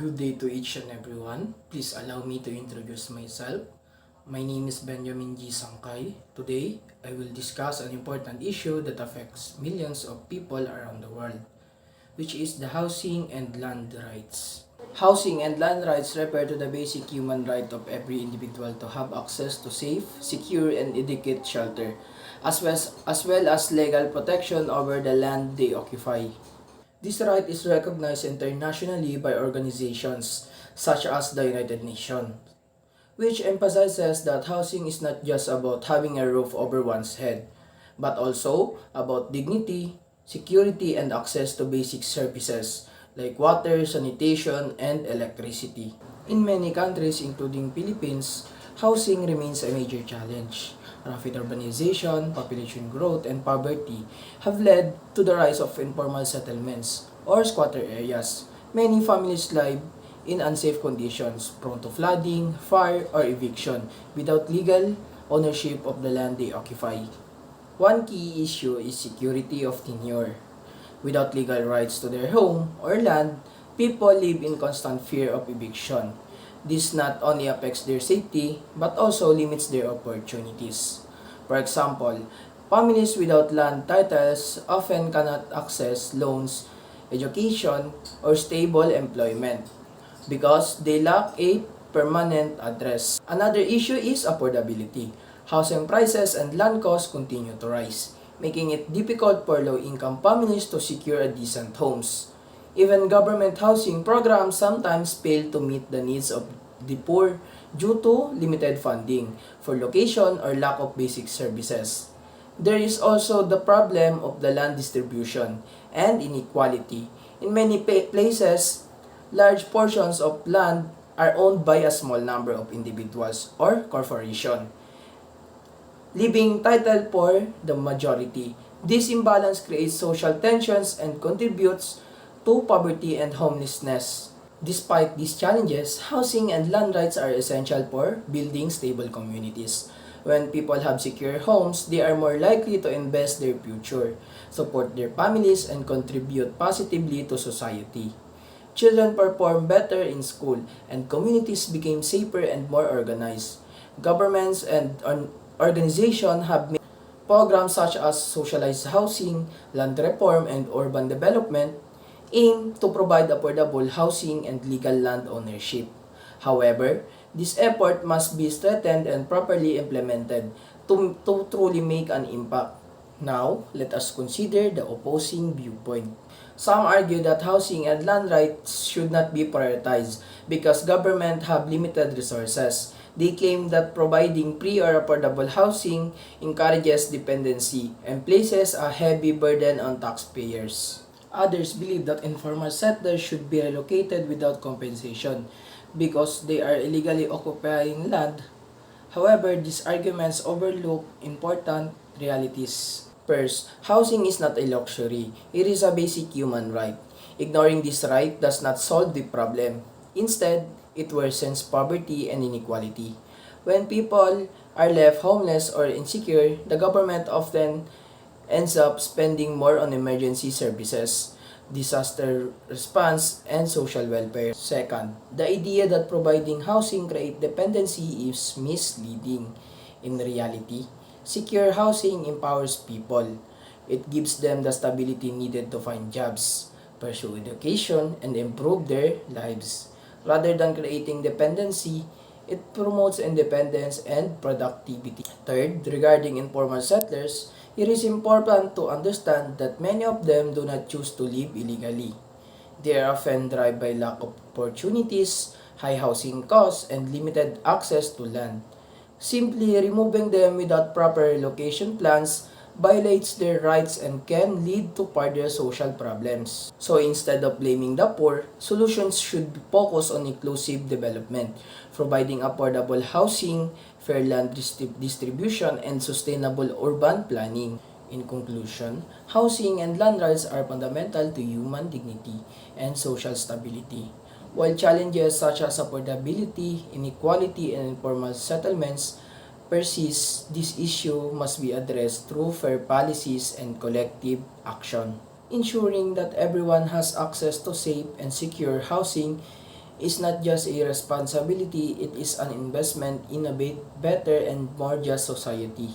Good day to each and everyone. Please allow me to introduce myself. My name is Benjamin G. Sangkay. Today, I will discuss an important issue that affects millions of people around the world, which is the housing and land rights. Housing and land rights refer to the basic human right of every individual to have access to safe, secure, and adequate shelter, as well as legal protection over the land they occupy. This right is recognized internationally by organizations such as the United Nations, which emphasizes that housing is not just about having a roof over one's head, but also about dignity, security, and access to basic services like water, sanitation, and electricity. In many countries, including Philippines, housing remains a major challenge. Rapid urbanization, population growth, and poverty have led to the rise of informal settlements or squatter areas. Many families live in unsafe conditions, prone to flooding, fire, or eviction, without legal ownership of the land they occupy. One key issue is security of tenure. Without legal rights to their home or land, people live in constant fear of eviction. This not only affects their safety, but also limits their opportunities. For example, families without land titles often cannot access loans, education, or stable employment because they lack a permanent address. Another issue is affordability. Housing prices and land costs continue to rise, making it difficult for low-income families to secure decent homes. Even government housing programs sometimes fail to meet the needs of the poor due to limited funding for location or lack of basic services. There is also the problem of the land distribution and inequality. In many places, large portions of land are owned by a small number of individuals or corporations, leaving title for the majority. This imbalance creates social tensions and contributes to poverty and homelessness. Despite these challenges, housing and land rights are essential for building stable communities. When people have secure homes, they are more likely to invest their future, support their families, and contribute positively to society. Children perform better in school, and communities became safer and more organized. Governments and organizations have made programs such as socialized housing, land reform, and urban development aim to provide affordable housing and legal land ownership. However, this effort must be strengthened and properly implemented to truly make an impact. Now, let us consider the opposing viewpoint. Some argue that housing and land rights should not be prioritized because government have limited resources. They claim that providing free or affordable housing encourages dependency and places a heavy burden on taxpayers. Others believe that informal settlers should be relocated without compensation because they are illegally occupying land. However, these arguments overlook important realities. First, housing is not a luxury. It is a basic human right. Ignoring this right does not solve the problem. Instead, it worsens poverty and inequality. When people are left homeless or insecure, the government often ends up spending more on emergency services, disaster response, and social welfare. Second, the idea that providing housing creates dependency is misleading. In reality, secure housing empowers people. It gives them the stability needed to find jobs, pursue education, and improve their lives. Rather than creating dependency, it promotes independence and productivity. Third, regarding informal settlers, it is important to understand that many of them do not choose to live illegally. They are often driven by lack of opportunities, high housing costs, and limited access to land. Simply removing them without proper relocation plans violates their rights and can lead to further social problems. So instead of blaming the poor, solutions should focus on inclusive development, providing affordable housing, fair land distribution, and sustainable urban planning. In conclusion, housing and land rights are fundamental to human dignity and social stability. While challenges such as affordability, inequality, and informal settlements persist, this issue must be addressed through fair policies and collective action. Ensuring that everyone has access to safe and secure housing is not just a responsibility, it is an investment in a better and more just society.